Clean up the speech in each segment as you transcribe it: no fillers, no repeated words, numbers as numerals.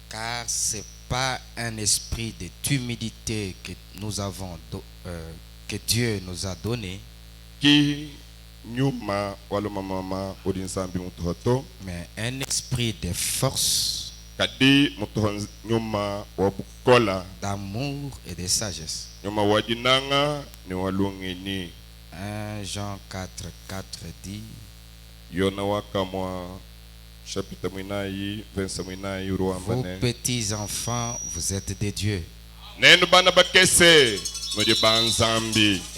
Car c'est pas un esprit de timidité que nous avons, que Dieu nous a donné, mais un esprit de force, d'amour et de sagesse. 1 Jean 4:4 dit, vos petits enfants, vous êtes des dieux.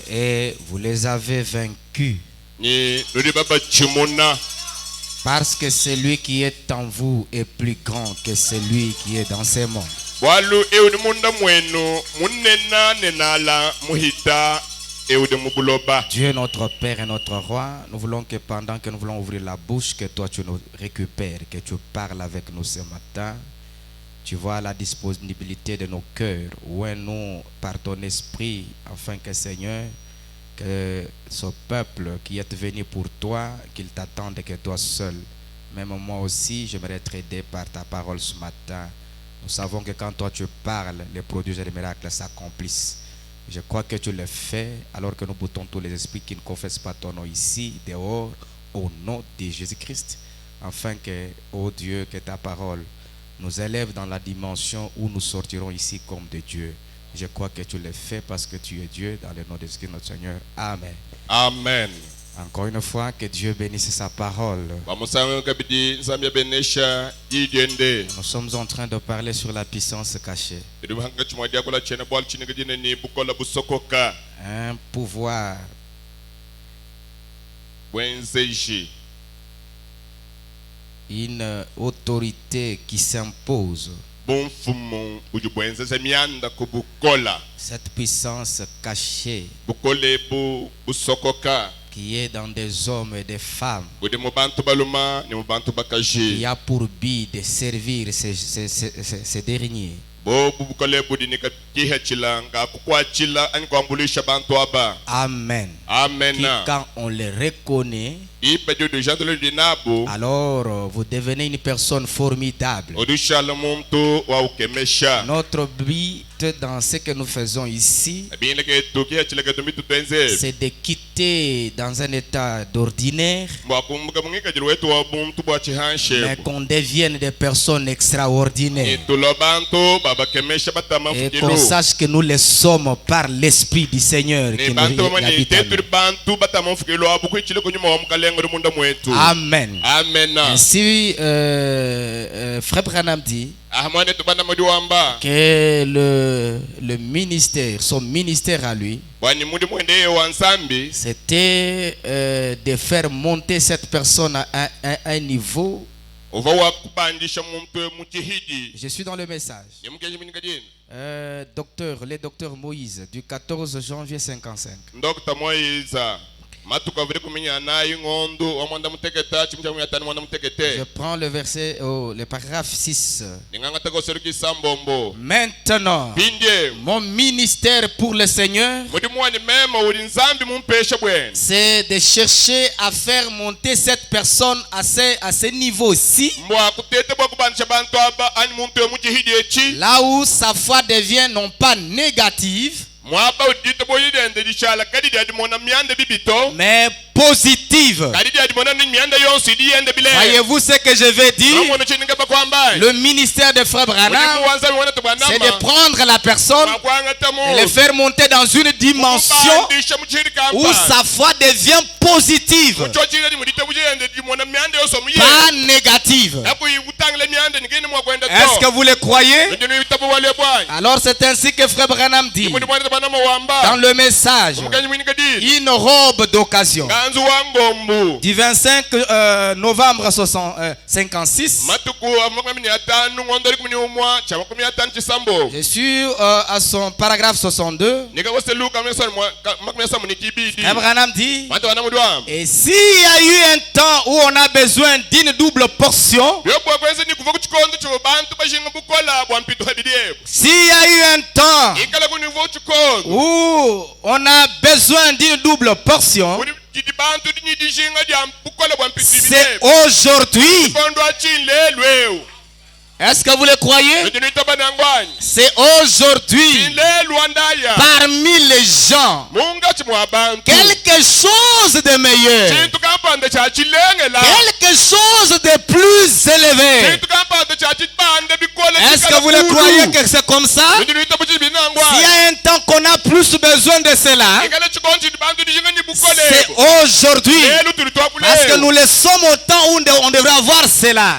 Et vous les avez vaincus. Parce que celui qui est en vous est plus grand que celui qui est dans ces mondes. Dieu notre Père et notre Roi, nous voulons que pendant que nous voulons ouvrir la bouche, que toi tu nous récupères, que tu parles avec nous ce matin. Tu vois la disponibilité de nos cœurs, ouins-nous par ton esprit, afin que Seigneur, que ce peuple qui est venu pour toi, qu'il t'attende que toi seul. Même moi aussi, j'aimerais être aidé par ta parole ce matin. Nous savons que quand toi tu parles, les prodiges et les miracles s'accomplissent. Je crois que tu le fais, alors que nous boutons tous les esprits qui ne confessent pas ton nom ici, dehors, au nom de Jésus-Christ, afin que, ô Dieu, que ta parole nous élève dans la dimension où nous sortirons ici comme de Dieu. Je crois que tu le fais parce que tu es Dieu, dans le nom de Jésus notre Seigneur. Amen. Amen. Encore une fois, que Dieu bénisse sa parole. Nous sommes en train de parler sur la puissance cachée. Un pouvoir. Une autorité qui s'impose. Cette puissance cachée qui est dans des hommes et des femmes, qui a pour but de servir ces derniers. Amen. Amen. Qui, quand on les reconnaît, alors vous devenez une personne formidable. Notre but dans ce que nous faisons ici, c'est de quitter dans un état d'ordinaire, mais qu'on devienne des personnes extraordinaires. Et qu'on sache que nous le sommes par l'Esprit du Seigneur qui nous habite en nous. Amen. Amen. Ainsi, Frère Branham dit que le ministère, son ministère à lui, c'était de faire monter cette personne à un niveau. Je suis dans le message. Le docteur Moïse du 14 janvier 55. Je prends le verset, le paragraphe 6. Maintenant, mon ministère pour le Seigneur, c'est de chercher à faire monter cette personne à ce niveau-ci, là où sa foi devient non pas négative, mais positive. Voyez-vous ce que je veux dire? Le ministère de Frère Branham, c'est de prendre la personne et le faire monter dans une dimension où sa foi devient positive, pas négative. Est-ce que vous le croyez? Alors c'est ainsi que Frère Branham dit dans le message, une robe d'occasion du 25 novembre 56. Je suis à son paragraphe 62. Abraham dit, et s'il y a eu un temps où on a besoin d'une double portion, s'il y a eu un temps où on a besoin d'une double portion, C'est aujourd'hui. Est-ce que vous le croyez? C'est aujourd'hui. Parmi les gens, quelque chose de meilleur, quelque chose de plus élevé. Est-ce que vous le croyez que c'est comme ça? S'il y a un temps qu'on a plus besoin de cela, c'est aujourd'hui. Parce que nous le sommes au temps où on devrait avoir cela.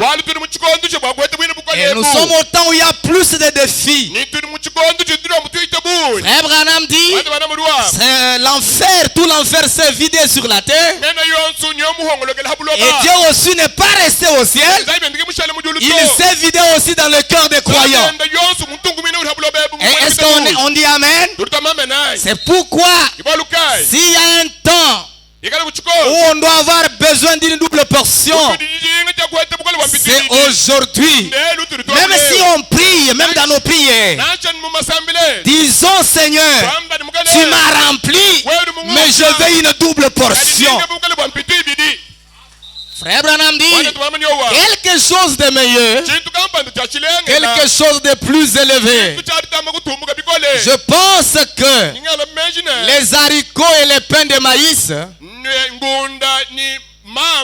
Et nous sommes au temps où il y a plus de défis. Frère Branham dit, c'est l'enfer, tout l'enfer s'est vidé sur la terre. Et Dieu aussi n'est pas resté au ciel. Il s'est vidé aussi dans le cœur des croyants. Et est-ce qu'on dit Amen? C'est pourquoi, s'il y a un temps où on doit avoir besoin d'une double portion, c'est aujourd'hui. Même si on prie, même dans nos prières, disons Seigneur, tu m'as rempli, mais je veux une double portion. Frère Branham dit, quelque chose de meilleur, quelque chose de plus élevé. Je pense que les haricots et les pains de maïs,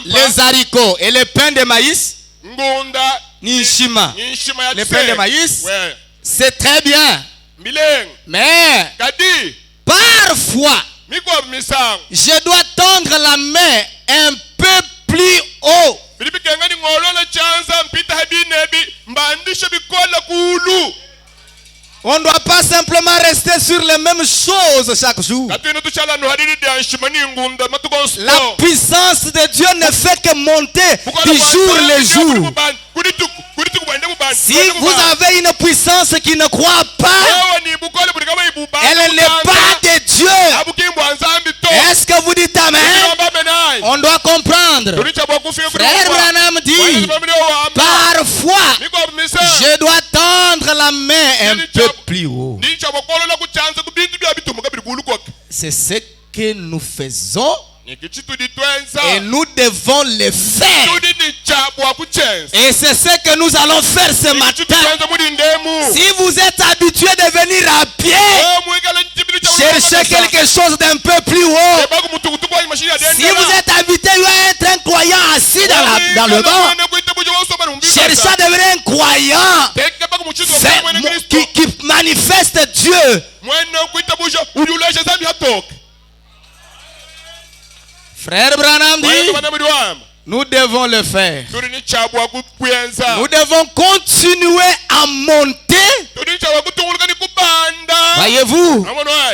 les haricots et les pains de maïs, Nishima, les pains de maïs, c'est très bien. Mais parfois, je dois tendre la main un peu plus haut. On ne doit pas simplement rester sur les mêmes choses chaque jour. La puissance de Dieu ne fait que monter du jour le jour. Si vous avez une puissance qui ne croit pas, elle n'est pas de Dieu. Est-ce que vous dites Amen? On doit comprendre. Frère Branham dit, parfois, je dois tendre la main un peu plus haut. C'est ce que nous faisons. Et nous devons le faire. Et c'est ce que nous allons faire ce matin. Si vous êtes habitué de venir à pied, cherchez quelque chose d'un peu plus haut. Si vous êtes habitué à être un croyant assis dans le banc, cherchez à devenir un croyant qui manifeste Dieu. Frère Branham dit, nous devons le faire. Nous devons continuer à monter. Voyez-vous,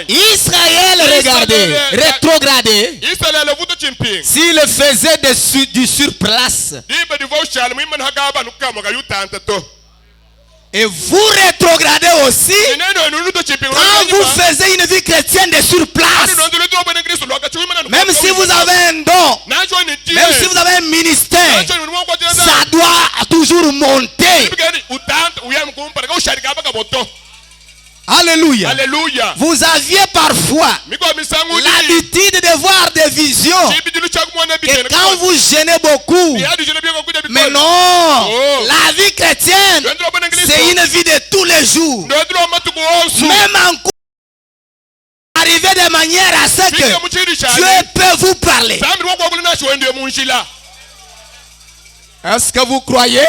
Israël regardait, rétrogradait. S'il faisait du surplace. Et vous rétrogradez aussi quand vous faisiez une vie chrétienne de surplace. Même si vous avez un don, même si vous avez un ministère, ça doit toujours monter. Alléluia. Alléluia. Vous aviez parfois l'habitude de voir des visions et quand vous gênez beaucoup. Mais non, la vie chrétienne, c'est une vie de tous les jours. Même en cours, arriver de manière à ce que Dieu peut vous parler. Est-ce que vous croyez?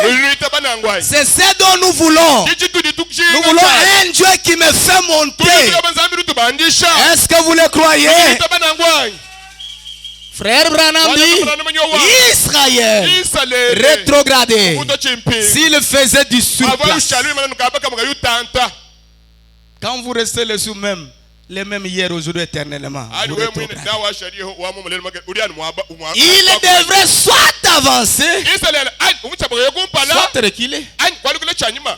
C'est ce dont nous voulons. Nous voulons un Dieu qui me fait monter. Est-ce que vous le croyez? Frère Branham dit, Israël rétrogradé s'il faisait du surplace. Quand vous restez les sous même, les mêmes hier, aujourd'hui, éternellement. Il devrait soit avancer, soit reculer.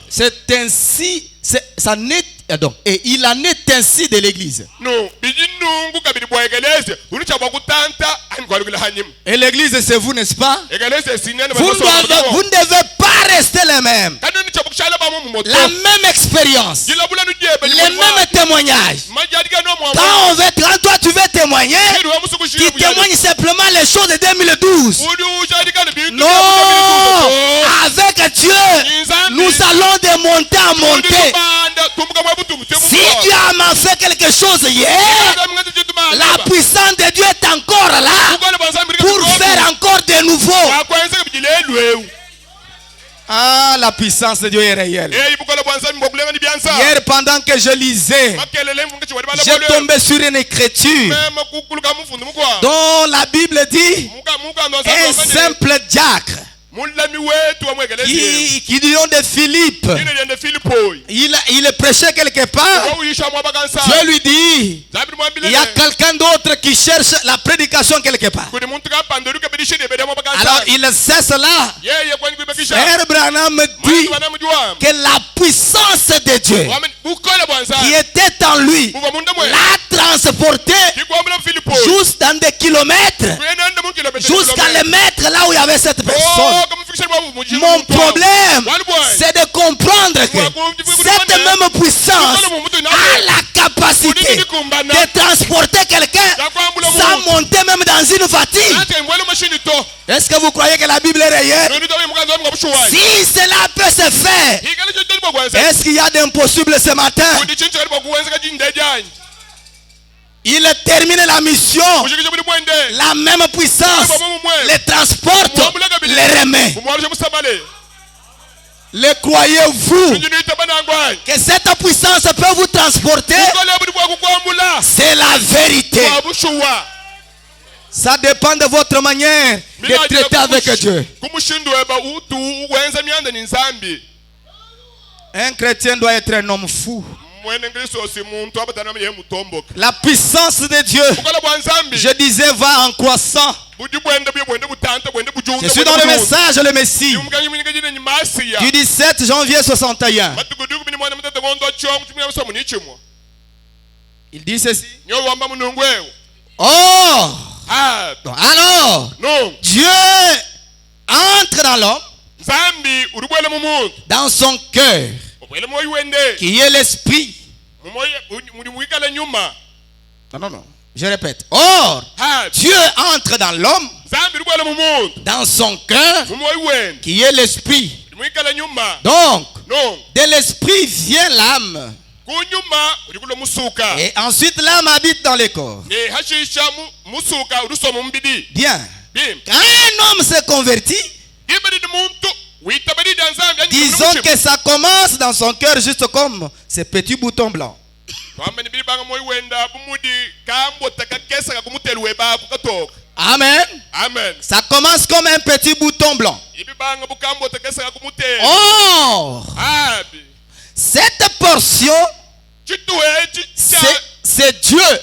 C'est ainsi, ça n'est, donc, et il en est ainsi de l'église. Et l'église, c'est vous, n'est-ce pas? Vous ne devez pas rester les mêmes. La même expérience, les mêmes témoignages. Quand toi tu veux témoigner, tu témoignes simplement les choses de 2012. Non, avec Dieu, nous allons de monter en montée. Si Dieu m'a fait quelque chose hier, la puissance de Dieu est encore là pour faire encore de nouveau. Ah, la puissance de Dieu est réelle. Hier, pendant que je lisais, j'ai tombé sur une écriture dont la Bible dit un simple diacre qui du nom de Philippe, il prêchait quelque part. Dieu lui dit, il y a quelqu'un d'autre qui cherche la prédication quelque part. Alors il cesse là. Frère Branham dit que la puissance de Dieu qui était en lui l'a transporté jusqu'à des kilomètres, jusqu'à les mettre là où il y avait cette personne. Mon problème, c'est de comprendre que cette même puissance a la capacité de transporter quelqu'un sans monter même dans une fatigue. Est-ce que vous croyez que la Bible est réelle? Si cela peut se faire, est-ce qu'il y a d'impossible ce matin? Il termine la mission. La même puissance les transporte, les remet. Le croyez-vous que cette puissance peut vous transporter? C'est la vérité. Ça dépend de votre manière de traiter avec Dieu. Un chrétien doit être un homme fou. La puissance de Dieu, je disais, va en croissant. Je suis dans le message, le Messie, du 17 janvier 61. Il dit ceci. Oh, alors, Dieu entre dans l'homme, dans son cœur, qui est l'esprit. Non, je répète. Or, Dieu entre dans l'homme, dans son cœur, qui est l'esprit. Donc, de l'esprit vient l'âme. Et ensuite l'âme habite dans le corps. Bien. Quand un homme se convertit, disons que ça commence dans son cœur juste comme ces petits boutons blancs. Amen. Ça commence comme un petit bouton blanc. Oh, cette portion, c'est Dieu.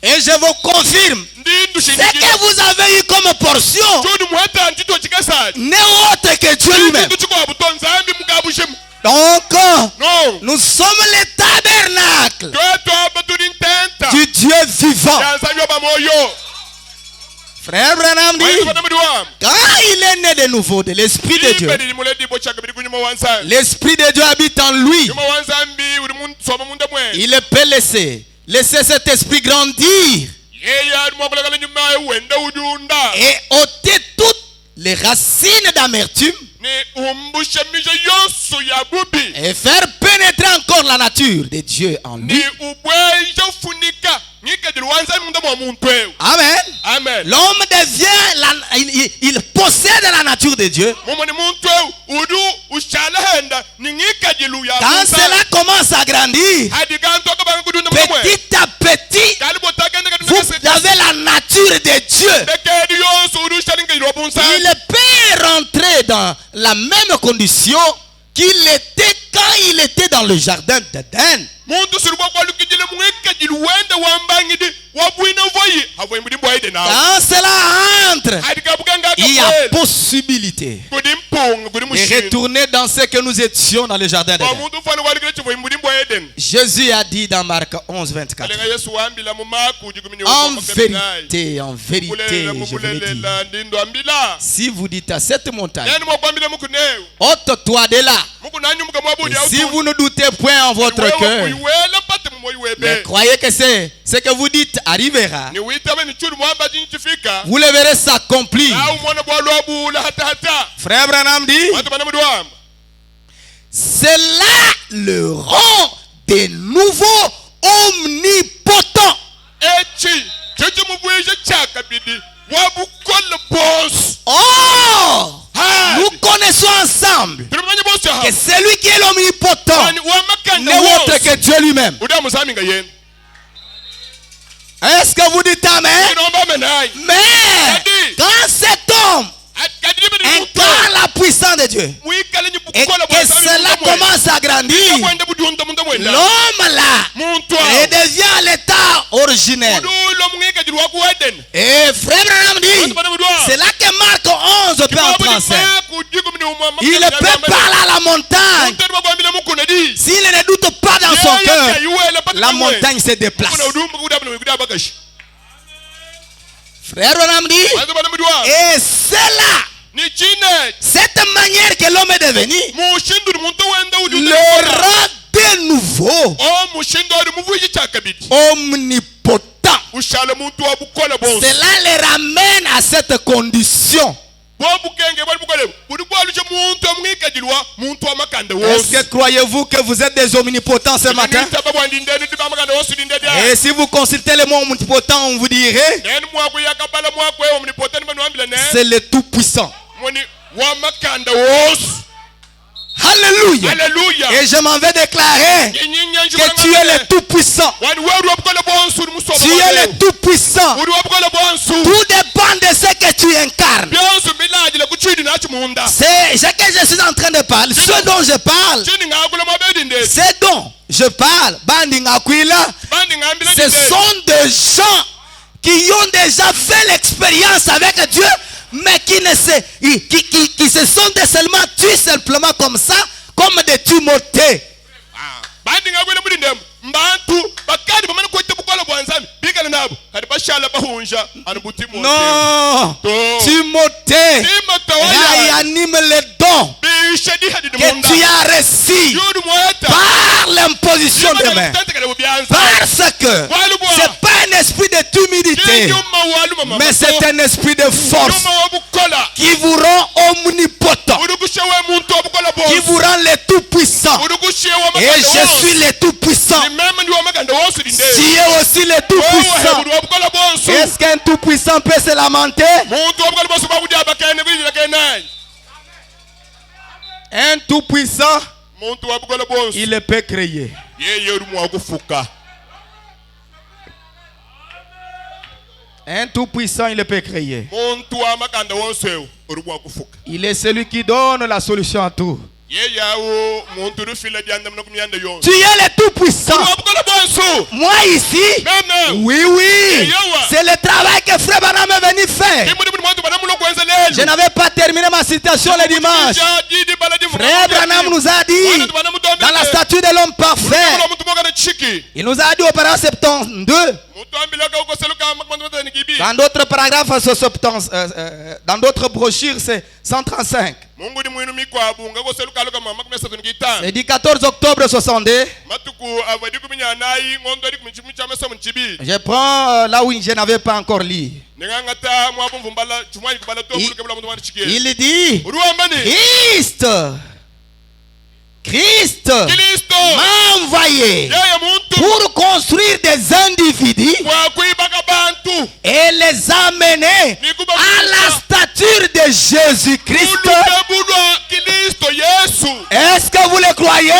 Et je vous confirme, ce que vous avez eu comme portion n'est autre que Dieu lui-même. Donc, nous sommes les tabernacles du Dieu vivant. Frère Branham dit, quand il est né de nouveau de l'Esprit de Dieu, l'Esprit de Dieu habite en lui. Il peut laisser cet esprit grandir et ôter toutes les racines d'amertume et faire pénétrer encore la nature de Dieu en lui. Amen. L'homme devient, il possède la nature de Dieu. Quand cela commence à grandir, petit à petit, vous avez la nature de Dieu. Il peut rentrer dans la même condition qu'il était quand il était dans le jardin d'Éden. Quand cela entre, il y a possibilité de retourner dans ce que nous étions dans le jardin d'Éden. Jésus a dit dans Marc 11, 24. En vérité, je vous le dis. Si vous dites à cette montagne, ôte-toi de là. Et si vous ne doutez point en votre cœur, mais croyez que c'est ce que vous dites arrivera, vous le verrez s'accomplir. Frère Branham dit, c'est là le rang des nouveaux omnipotents. Oh, nous connaissons ensemble que celui qui est l'omnipotent n'est autre que Dieu lui-même. Est-ce que vous dites amen? Mais quand cet homme incarne la puissance de Dieu et que cela commence à grandir, l'homme là redevient à l'état originel. Et frère Branham dit, c'est là que Marc 11 peut entrer en scène. Il peut parler à la montagne. S'il ne doute pas dans son cœur, la montagne se déplace. Frère Branham dit, et c'est là, cette manière que l'homme est devenu, le rang de nouveau omnipotent. Cela les ramène à cette condition. Est-ce que croyez-vous que vous êtes des omnipotents ce matin? Et si vous consultez le mot omnipotent, on vous dirait c'est le tout-puissant. Alléluia. Alléluia. Et je m'en vais déclarer que tu es le tout-puissant. Tu es le tout-puissant. Tout dépend de ce que tu incarnes. C'est ce que je suis en train de parler. Ce dont je parle. Ce dont je parle. Ce sont des gens qui ont déjà fait l'expérience avec Dieu, mais qui se sont seulement tués simplement comme ça, comme des Timothées. Non, Timothée réanime les dons que tu as reçus par l'imposition des mains. Parce que c'est pas un esprit de timidité, mais c'est un esprit de force qui vous rend omnipotent, qui vous rend le tout-puissant. Et je suis le tout-puissant. Tu es aussi le tout-puissant. Est-ce qu'un tout-puissant peut se lamenter? Un tout-puissant, il peut créer. Un tout-puissant, il peut créer. Il est celui qui donne la solution à tout. Tu es le tout-puissant. Moi ici, oui, c'est le travail que Frère Branham est venu faire. Je n'avais pas terminé ma citation le dimanche. Frère Branham nous a dit, dans la statue de l'homme parfait, il nous a dit au paragraphe 72, dans d'autres paragraphes, dans d'autres brochures, c'est 135. C'est du 14 octobre 62. Je prends là où je n'avais pas encore lu. Il dit, Christ m'a envoyé pour construire des individus et les amener à la stature de Jésus-Christ. Est-ce que vous le croyez?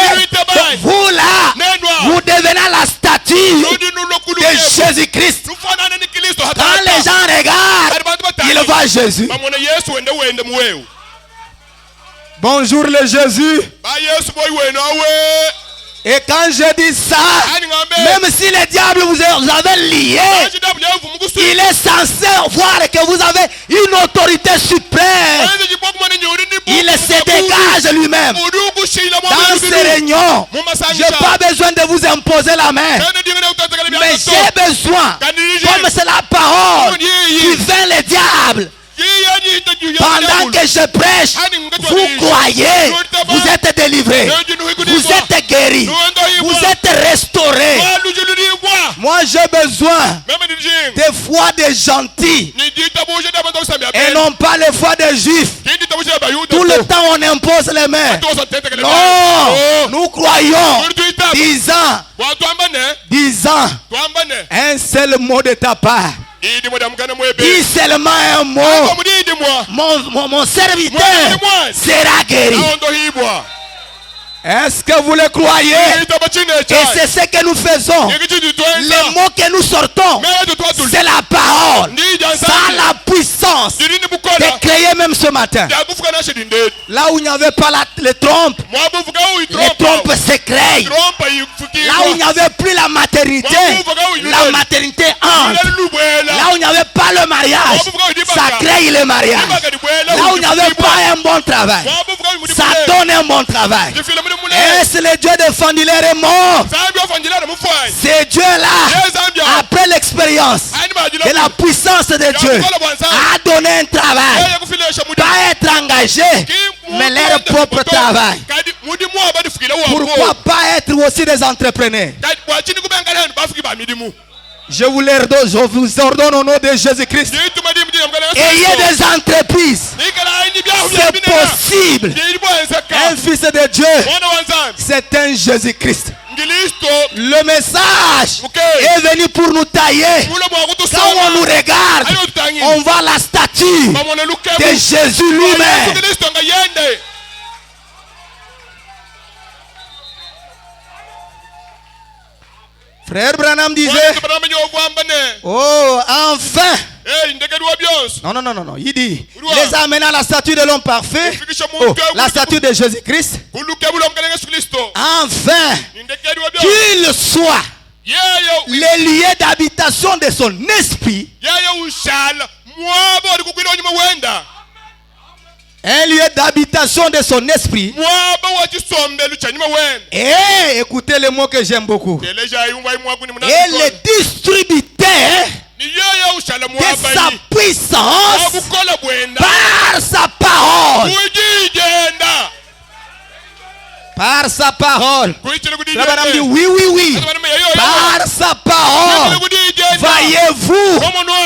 Vous là, vous devenez la statue de Jésus-Christ. Quand les gens regardent, ils voient Jésus. Bonjour le Jésus. Et quand je dis ça, même si le diable vous avez lié, il est censé voir que vous avez une autorité suprême. Il se dégage lui-même dans ses réunions, je n'ai pas besoin de vous imposer la main. Mais j'ai besoin, comme c'est la parole qui vainc le diable. Pendant que je prêche, vous croyez, vous êtes délivrés, vous êtes guéris, vous êtes restaurés. Moi j'ai besoin des foi des gentils et non pas les foi des juifs. Tout le temps on impose les mains. Non, nous croyons, disant un seul mot de ta part. Dis seulement un mot. Mon serviteur sera guéri. Est-ce que vous le croyez? Et c'est ce que nous faisons. Les mots que nous sortons, c'est la parole. Ça a la puissance de créer même ce matin. Là où il n'y avait pas les trompes se créent. Là où il n'y avait plus la maternité entre. Là où il n'y avait pas le mariage, ça crée le mariage. Là où il n'y avait pas un bon travail, ça donne un bon travail. Et c'est le Dieu de Fandilère est mort. C'est Dieu-là, après l'expérience de la puissance de Dieu, a donné un travail. Pas être engagé, mais leur propre travail. Pourquoi pas être aussi des entrepreneurs? Je vous ordonne au nom de Jésus-Christ. Ayez des entreprises. C'est possible. Un fils de Dieu, c'est un Jésus-Christ. Le message est venu pour nous tailler. Quand on nous regarde, on voit la statue de Jésus lui-même. Frère Branham disait, oh, enfin. Non. Il dit, les amenant à la statue de l'homme parfait, la statue de Jésus-Christ. Enfin, qu'il soit le lieu d'habitation de son esprit. Un lieu d'habitation de son esprit. Et écoutez le mot que j'aime beaucoup. Et le distributeur de sa puissance par sa parole. Par sa parole. Madame dit oui. Par sa parole. Voyez-vous.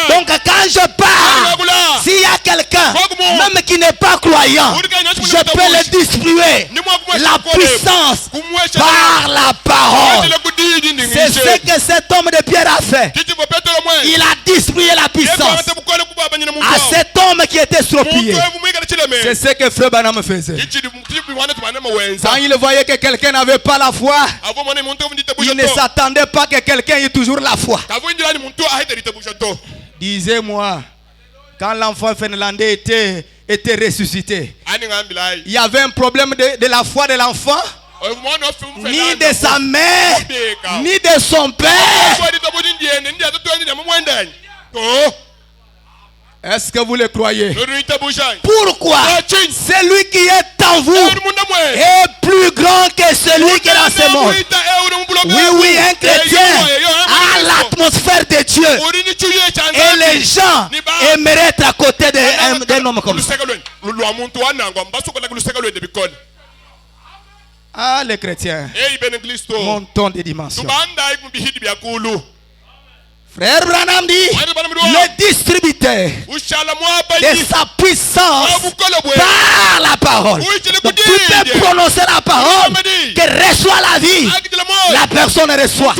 Donc quand je parle, s'il y a quelqu'un, même qui n'est pas croyant, je peux le distribuer. La puissance par la parole. C'est ce que cet homme de Pierre a fait. Il a distribué la puissance à cet homme qui était estropié. C'est ce que Frère Branham faisait. Quand il voyait que quelqu'un n'avait pas la foi, il ne s'attendait pas que quelqu'un ait toujours la foi. Disez-moi, quand l'enfant finlandais était ressuscité, il y avait un problème de la foi de l'enfant, ni de sa mère, ni de son père. Est-ce que vous le croyez? Pourquoi? Celui qui est en vous est plus grand que celui qui est dans ce monde. Oui, un chrétien a l'atmosphère de Dieu. Et les gens aimeraient être à côté d'un homme comme ça. Ah, les chrétiens, montons des dimensions. Frère Branham dit, le distributeur de sa puissance par la parole. Donc tu peux prononcer la parole que reçoit la vie. La personne reçoit.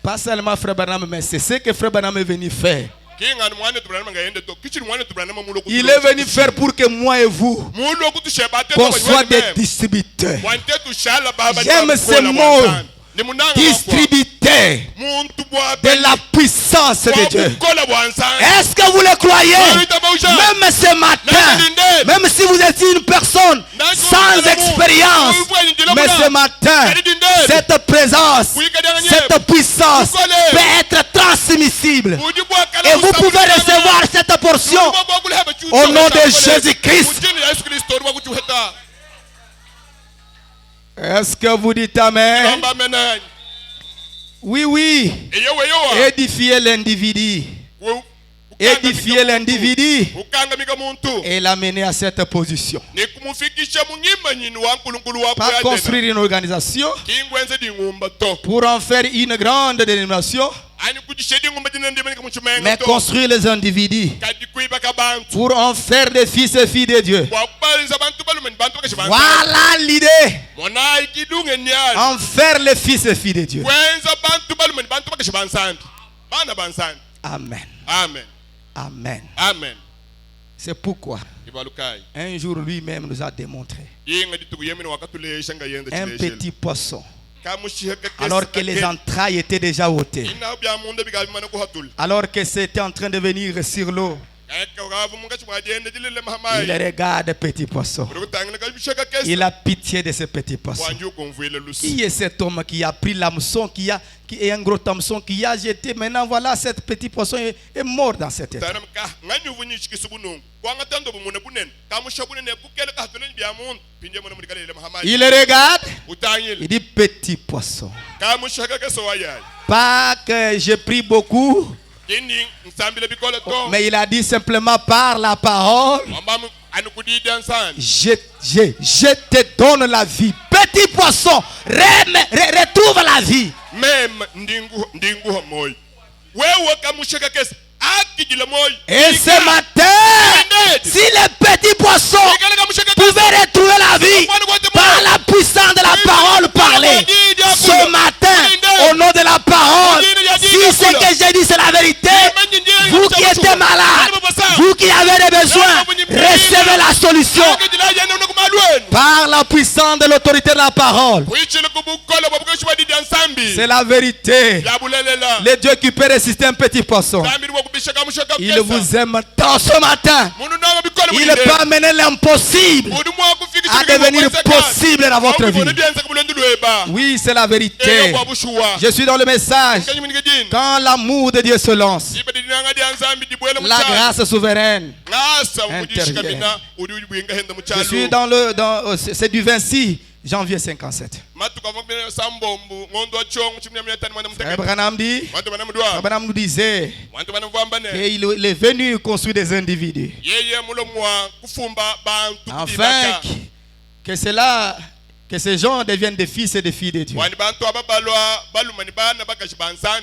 Pas seulement Frère Branham, mais c'est ce que Frère Branham est venu faire. Il est venu faire pour que moi et vous, qu'on soit des distributeurs. J'aime ce mot. Distributeur de la puissance de Dieu. Est-ce que vous le croyez? Même ce matin, même si vous êtes une personne sans expérience, mais ce matin, cette présence, cette puissance peut être transmissible. Et vous pouvez recevoir cette portion au nom de Jésus-Christ. Est-ce que vous dites amen? Oui, oui. Édifier l'individu. Édifier l'individu et l'amener à cette position. Pas construire une organisation pour en faire une grande dénomination, mais construire les individus pour en faire des fils et filles de Dieu. Voilà l'idée. En faire les fils et filles de Dieu. Amen. Amen. Amen. Amen. C'est pourquoi un jour lui-même nous a démontré un petit poisson, alors que les entrailles étaient déjà ôtées, alors que c'était en train de venir sur l'eau. Il regarde petit poisson. Il a pitié de ce petit poisson. Qui est cet homme qui a pris l'hameçon, qui est un gros hameçon, qui a jeté? Maintenant voilà, ce petit poisson est mort dans cette état. Il regarde. Il dit petit poisson. Pas que j'ai pris beaucoup, mais il a dit simplement par la parole, je te donne la vie. Petit poisson, retrouve la vie. Et ce matin, si les petits poissons pouvaient retrouver la vie par la puissance de la parole parlée, ce matin, au nom de la parole, si ce que j'ai dit c'est la vérité, vous qui êtes malades, vous qui avez des besoins, recevez la solution par la puissance de l'autorité de la parole. C'est la vérité. Le Dieu qui peut résister un petit poisson, il vous aime tant ce matin. Il peut amener l'impossible à devenir possible dans votre vie. Oui, c'est la vérité. Je suis dans le message. Quand l'amour de Dieu se lance, la grâce souveraine intervient. Je suis c'est du 26 janvier 57. Abraham nous disait qu'il est venu construire des individus, afin que ces gens deviennent des fils et des filles de Dieu.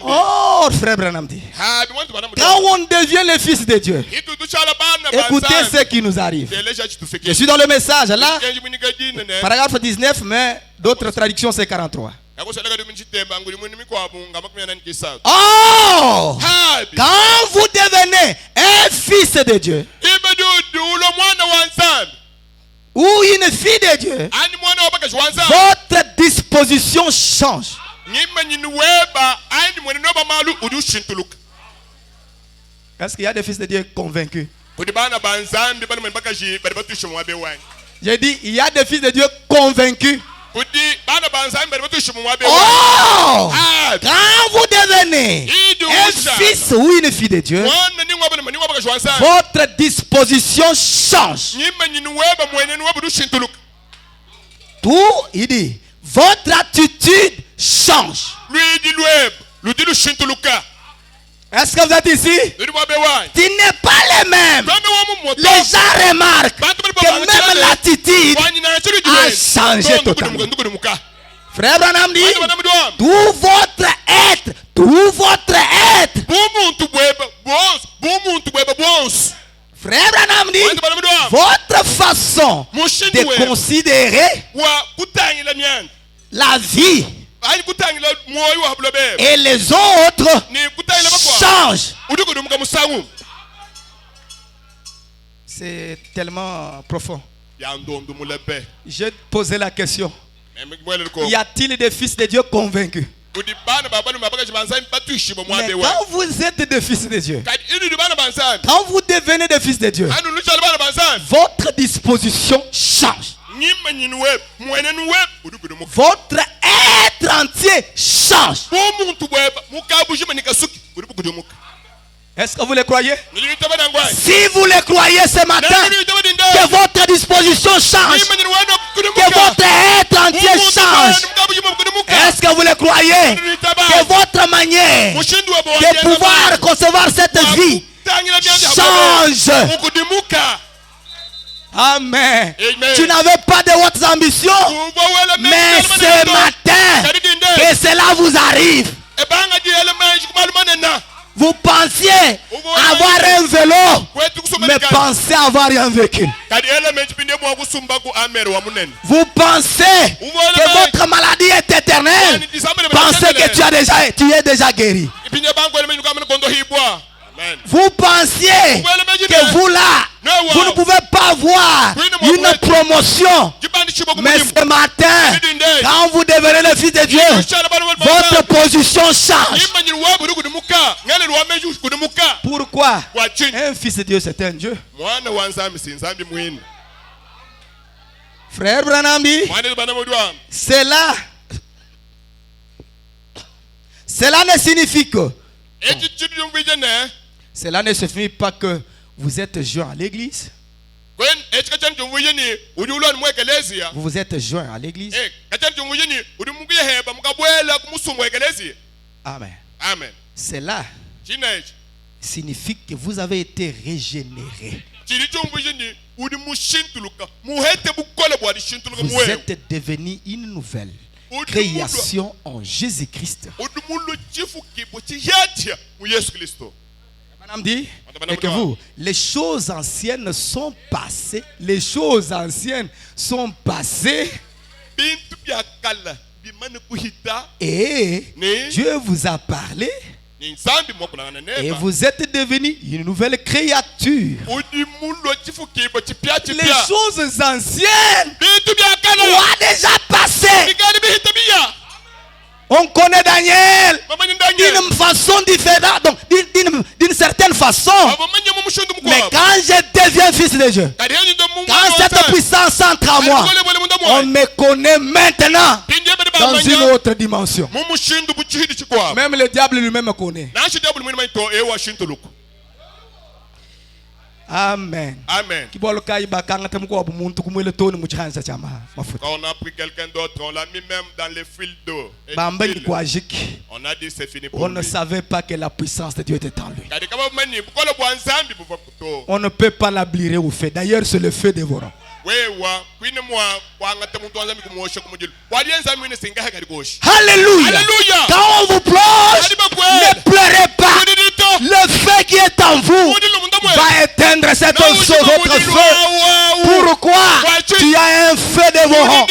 Oh, frère Branham dit, quand on devient les fils de Dieu, écoutez ce qui nous arrive. Je suis dans le message là, paragraphe 19, mais d'autres traductions c'est 43. Oh, quand vous devenez un fils de Dieu ou une fille de Dieu, votre disposition change. Est-ce qu'il y a des fils de Dieu convaincus? J'ai dit, il y a des fils de Dieu convaincus. Oh, quand vous devenez un fils ou une fille de Dieu, votre disposition change. Tout, il dit, votre attitude change. Est-ce que vous êtes ici? Tu n'es pas les mêmes. Les gens remarquent que même l'attitude a changé totalement. Frère Branham dit, tout votre être. Frère Branham dit, votre façon de considérer la vie et les autres changent. C'est tellement profond. J'ai posé la question. Y a-t-il des fils de Dieu convaincus? Mais quand vous êtes des fils de Dieu, quand vous devenez des fils de Dieu, votre disposition change. Votre être entier change. Est-ce que vous le croyez? Si vous le croyez ce matin, que votre disposition change, Que votre être entier change. Est-ce que vous le croyez? Que votre manière de pouvoir concevoir cette vie change. Amen. Tu n'avais pas de hautes ambitions, mais ce matin, que cela vous arrive. Vous pensiez avoir un vélo, mais pensez avoir un véhicule. Vous pensez que votre maladie est éternelle. Pensez que tu es déjà guéri. Vous pensiez que vous là, vous ne pouvez pas avoir une promotion. Mais ce matin, quand vous devenez le fils de Dieu, votre position change. Pourquoi? Un fils de Dieu, c'est un Dieu. Frère Branham dit, cela ne signifie que cela ne signifie pas que vous êtes joint à l'église. Vous vous êtes joint à l'église. Amen. Amen. Cela signifie que vous avez été régénéré. Vous êtes devenu une nouvelle création en Jésus-Christ. Madame dit, et que vous, les choses anciennes sont passées. Les choses anciennes sont passées. Et Dieu vous a parlé. Et vous êtes devenu une nouvelle créature. Les choses anciennes ont déjà passé. On connaît Daniel d'une façon différente, donc d'une certaine façon. Mais quand je deviens fils de Dieu, quand cette puissance entre en moi, on me connaît maintenant dans une autre dimension. Même le diable lui-même me connaît. Amen. Amen. Quand on a pris quelqu'un d'autre, on l'a mis même dans les fils d'eau. On a dit c'est fini pour on lui. ne savait pas que la puissance de Dieu était en lui. On ne peut pas l'ablirer au feu. D'ailleurs, c'est le feu dévorant. Alléluia. Quand on vous plonge, ne pleurez pas. Le feu qui est en vous va éteindre votre feu. Pourquoi? Tu as un feu dévorant.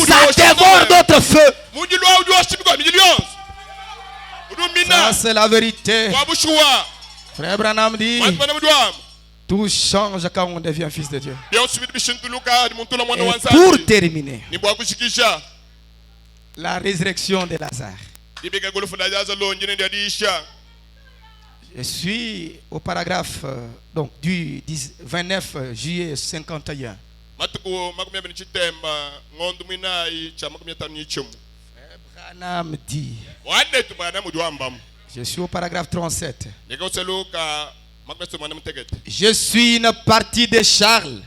Ça dévore d'autres feux. Ça, c'est la vérité. Frère Branham dit, tout change quand on devient fils de Dieu. Et pour terminer, la résurrection de Lazare. Je suis au paragraphe donc, du 29 juillet 51. Branham dit, je suis au paragraphe 37. Je suis une partie de Charles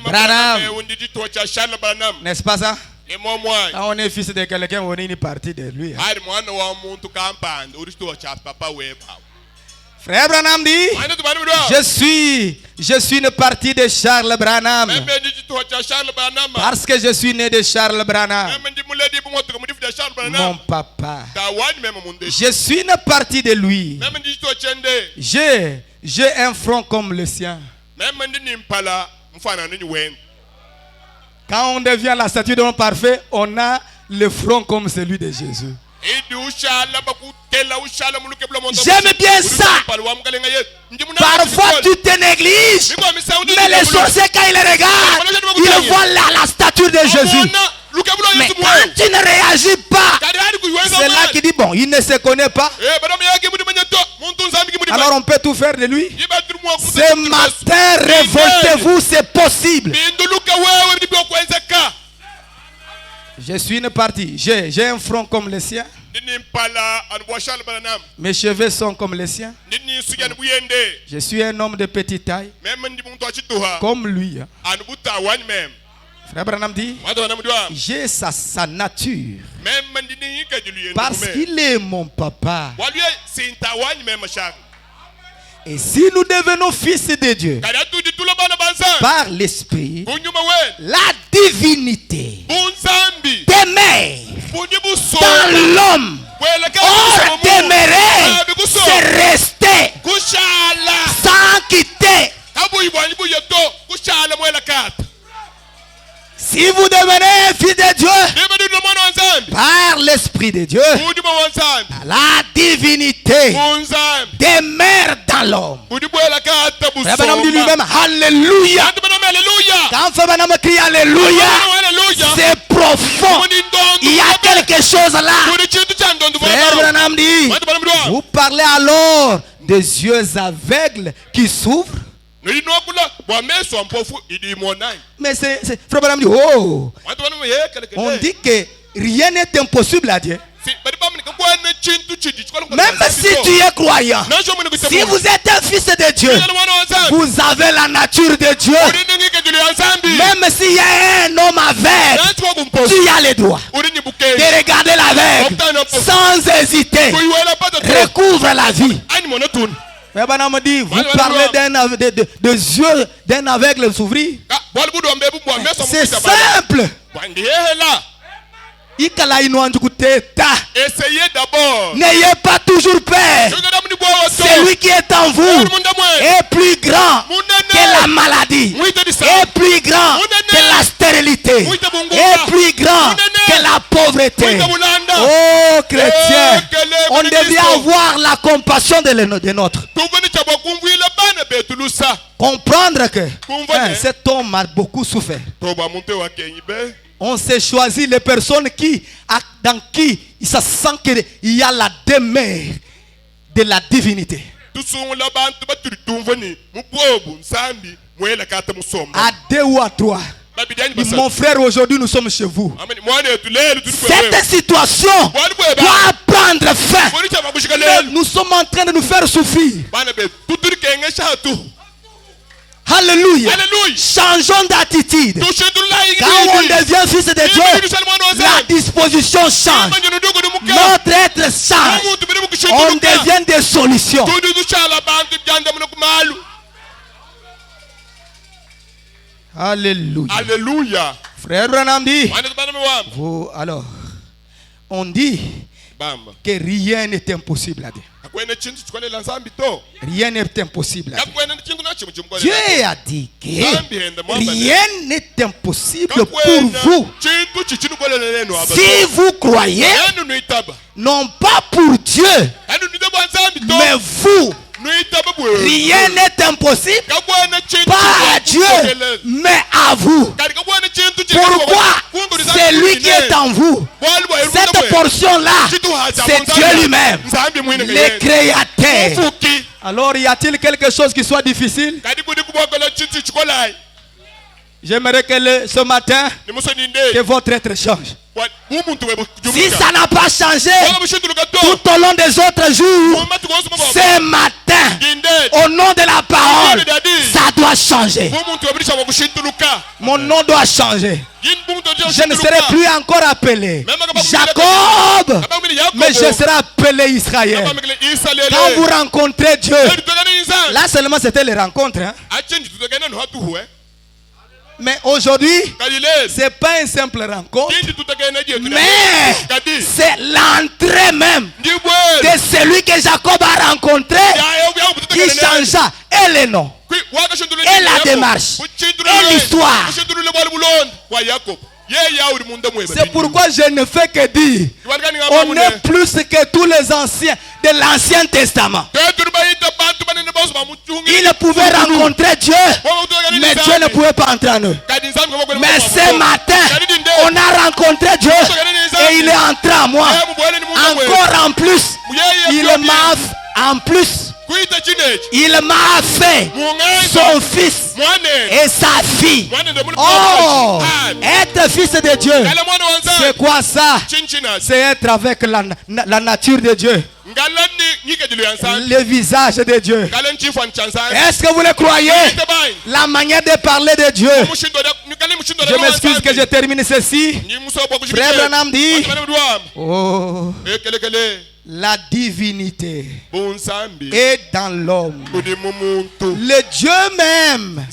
Branham. N'est-ce pas ça? Quand on est fils de quelqu'un, on est une partie de lui. Frère Branham dit, je suis une partie de Charles Branham. Parce que je suis né de Charles Branham, mon papa. Je suis une partie de lui. J'ai un front comme le sien. Quand on devient la statue d'un parfait, on a le front comme celui de Jésus. J'aime bien ça. Parfois tu te négliges, mais les sorciers quand ils regardent, ils voient la statue de Jésus. Mais quand tu ne réagis pas, c'est là qu'il dit bon, il ne se connaît pas. Alors on peut tout faire de lui. Ce matin, révoltez-vous, c'est possible. Je suis une partie. J'ai un front comme le sien. Mes cheveux sont comme les siens. Je suis un homme de petite taille. Comme lui. Frère Branham dit, j'ai sa nature. Parce qu'il est mon papa. Et si nous devenons fils de Dieu par l'esprit, la divinité demeure dans l'homme. Or demeurer, c'est rester sans quitter. Si vous devenez fils de Dieu par l'esprit de Dieu, la divinité demeure dans l'homme. Abraham dit lui-même Alléluia. Quand Abraham crie Alléluia, c'est profond. Il y a quelque chose là. Frère Branham dit, vous parlez alors des yeux aveugles qui s'ouvrent. Mais c'est Frère Branham dit, oh, on dit que rien n'est impossible à Dieu. Même si tu es croyant, si vous êtes un fils de Dieu, vous avez la nature de Dieu. Même s'il y a un homme aveugle, tu as les doigts de regarder l'aveugle sans hésiter. Recouvre la vie. Mais Branham dit, vous parlez de yeux d'un aveugle s'ouvrir. C'est simple. Essayez d'abord. N'ayez pas toujours peur. Celui qui est en vous est plus grand que la maladie, est plus grand que la stérilité, est plus grand que la pauvreté. Oh chrétien, on devait avoir la compassion de notre. Comprendre que cet homme a beaucoup souffert. On s'est choisi les personnes dans qui il se sent qu'il y a la demeure de la divinité. À deux ou à trois. Mon frère, aujourd'hui nous sommes chez vous. Cette situation doit prendre fin. Nous sommes en train de nous faire souffrir. Alléluia. Changeons d'attitude. Quand on devient fils de Dieu, la disposition change. Notre être change. On devient des solutions. Alléluia. Alléluia. Frère Branham dit, alors, on dit que rien n'est impossible à Dieu. Rien n'est impossible à Dieu. Dieu a dit que rien n'est impossible pour vous. Si vous croyez, non pas pour Dieu, mais vous. Rien n'est impossible, pas à Dieu, mais à vous. Pourquoi? C'est lui qui est en vous. Cette portion-là, c'est Dieu lui-même, le Créateur. Alors, y a-t-il quelque chose qui soit difficile? J'aimerais que ce matin, que votre être change. Si ça n'a pas changé tout au long des autres jours, ce matin, au nom de la parole, ça doit changer. Mon nom doit changer. Je ne serai plus encore appelé Jacob, mais je serai appelé Israël. Quand vous rencontrez Dieu, là seulement c'était les rencontres. Mais aujourd'hui, ce n'est pas une simple rencontre, mais c'est l'entrée même de celui que Jacob a rencontré qui changea et le nom, et la démarche, et l'histoire. C'est pourquoi je ne fais que dire, on est plus que tous les anciens de l'Ancien Testament. Ils pouvaient rencontrer Dieu, mais Dieu ne pouvait pas entrer en eux. Mais ce matin, on a rencontré Dieu et il est entré en moi. Encore en plus, il m'a fait son fils et sa fille. Oh, être fils de Dieu, c'est quoi ça? C'est être avec la nature de Dieu, le visage de Dieu. Est-ce que vous le croyez? La manière de parler de Dieu, Je m'excuse que je termine ceci. Frère Branham dit, oh, la divinité est dans l'homme. Le Dieu même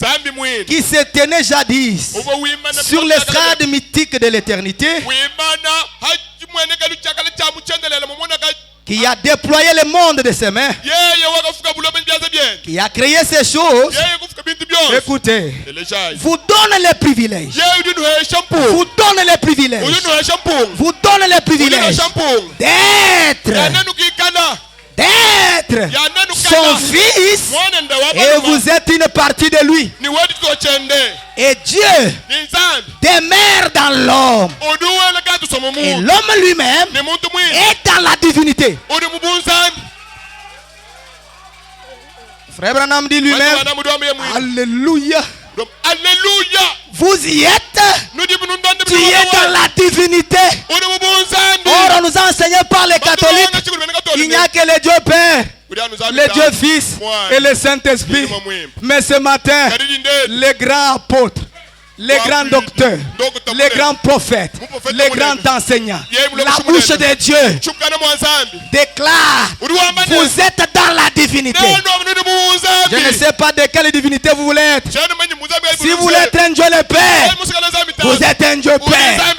qui se tenait jadis sur l'estrade mythique de l'éternité, qui a déployé le monde de ses mains, qui a créé ces choses. Écoutez, vous donne les privilèges. Vous donne les privilèges. Vous donne les privilèges d'être son fils, et vous êtes une partie de lui. Et Dieu demeure dans l'homme, et l'homme lui-même est dans la divinité. Frère Branham dit lui-même, alléluia. Alléluia. Vous y êtes. Tu es dans la divinité. Or, on nous a enseigné par les catholiques, il n'y a que le Dieu Père, le Dieu Fils et le Saint-Esprit. Mais ce matin, les grands apôtres, les grands docteurs, les grands prophètes, les grands enseignants, la bouche de Dieu déclare, vous êtes dans la divinité. Je ne sais pas de quelle divinité vous voulez être. Si vous voulez être un Dieu le Père, vous êtes un Dieu Père.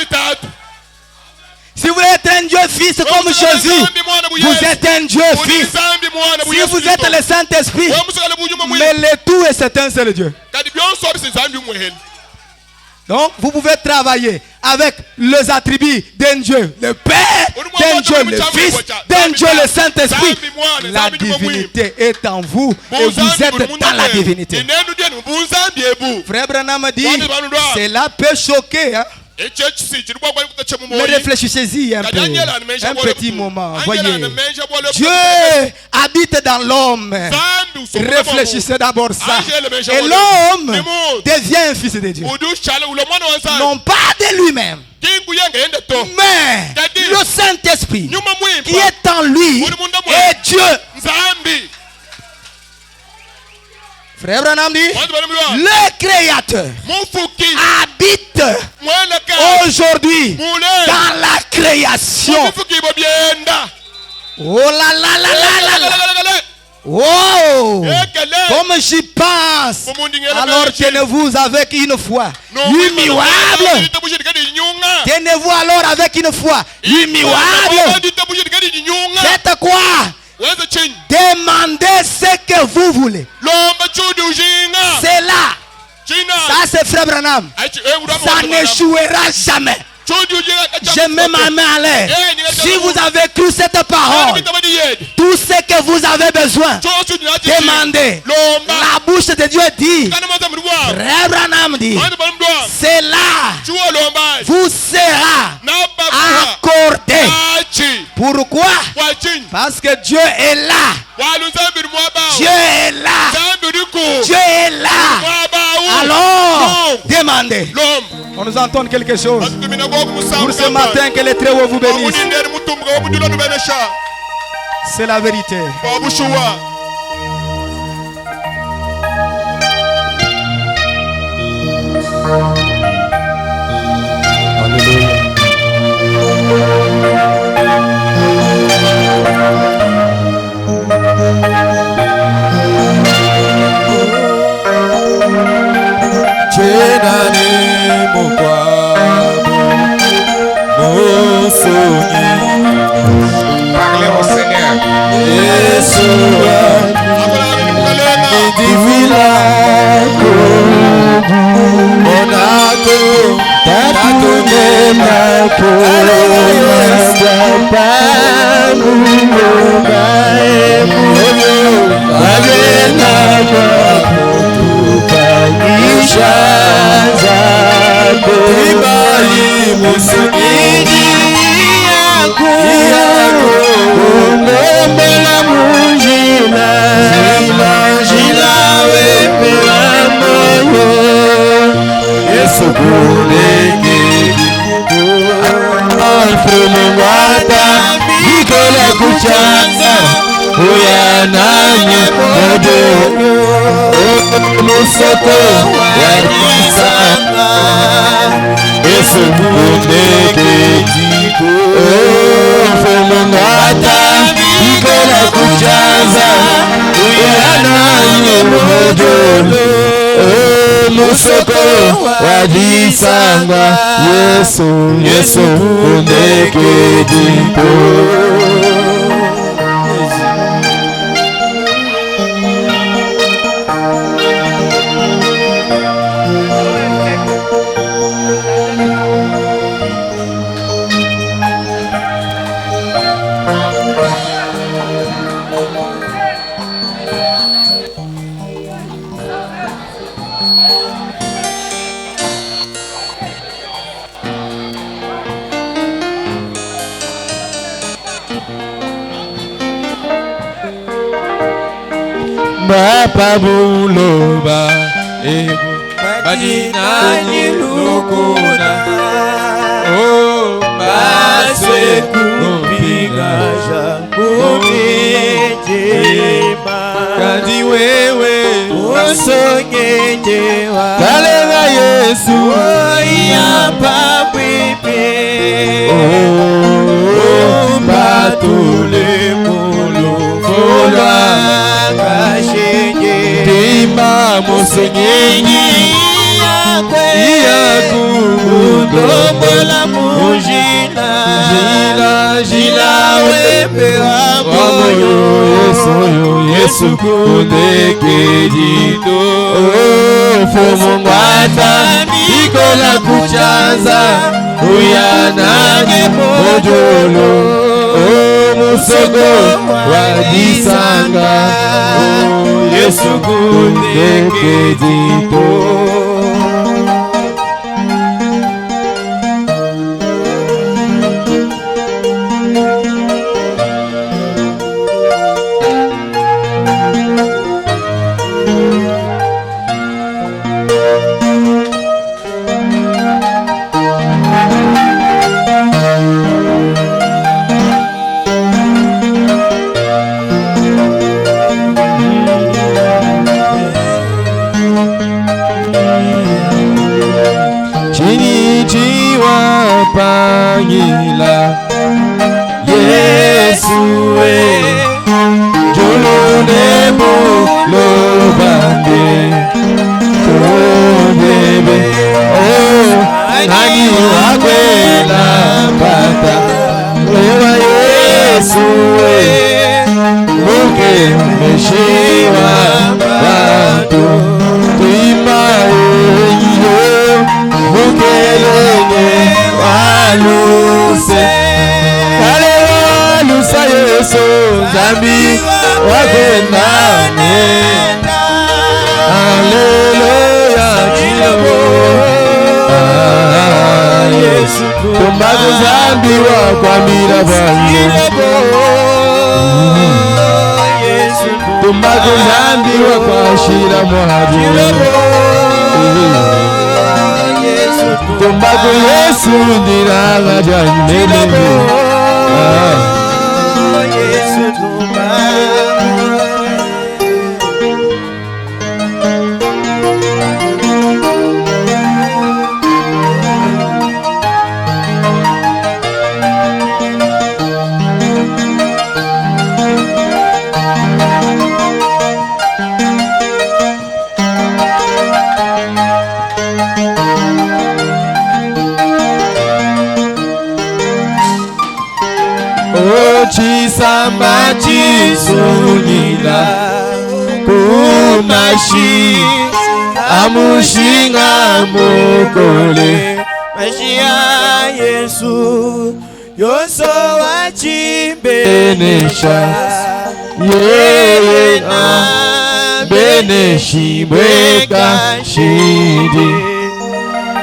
Si vous êtes un Dieu Fils comme Jésus, vous êtes un Dieu Fils. Si vous êtes le Saint-Esprit, mais le tout est c'est un seul Dieu. Donc, vous pouvez travailler avec les attributs d'un Dieu, le Père, d'un Dieu, le Fils, d'un Dieu, le Saint-Esprit. La divinité est en vous et vous êtes dans la divinité. Frère Branham dit, cela peut choquer. Hein? Mais réfléchissez-y un peu, un petit moment. Voyez, Dieu habite dans l'homme. Réfléchissez d'abord ça. Et l'homme devient un fils de Dieu. Non pas de lui-même, mais le Saint-Esprit qui est en lui est Dieu. Frère Branham dit, le Créateur habite aujourd'hui dans la création. Oh là là là là là. Oh, comme j'y pense, alors tenez-vous avec une foi immuable. Tenez-vous alors avec une foi immuable. Faites quoi? Demandez ce que vous voulez. C'est là. Ça c'est Frère Branham. Ça n'échouera jamais. Je mets ma main à l'air. Si vous avez cru cette parole, tout ce que vous avez besoin, demandez. La bouche de Dieu dit, Frère Branham dit, c'est là, vous sera accordé. Pourquoi? Parce que Dieu est là. Dieu est là. Dieu est là. Alors, demandez. On nous entend quelque chose. Pour ce matin, que les très hauts vous bénissent. C'est la vérité. Parlez au Seigneur. Uyananya musoko wadisanga Yesu kundeketiko Mfumungata ikola kuchaza Uyana yemojolo musoko wadisanga Yesu kundeketiko Bapa buloba ego badina nyilukuna oh base kupigaja kumejema kandi wewe usongejewa kalenga Yesu ya papipe oh batule mulu folwa Timba musenyenyi Yakudobola mujina Jila wepe wamoyo Yesu kundekejito Fumungwata ikola kuchaza Uyanage mojolo Musoko wadisanga Yesu kundeketiko Pangila Yesu Jolonemo Lobande Tobebe Oh Nani Akwela Pata Ewa Yesu Muke Meshiwa Bato Tuima Eyo Mukelele Waluse Kale walusa Yesu Zambi Wagenda Nena Hallelujah Chilabo Yesu Tumbagu Zambi Wakwamira Bango Yesu Tumbagu Zambi Wakwashira Mohadiro Tumbagu Yesu ndiraga janele Yesu Chisamba chisunyila kumashi amushinga mukole Mashia Yesu yoso wachimbenesha yeye na beneshi mweka shidi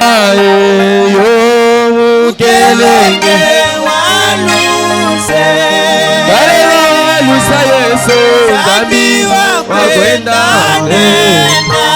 ayo mukelenge waluse Kale walusa Yesu Zambi wakwenda nena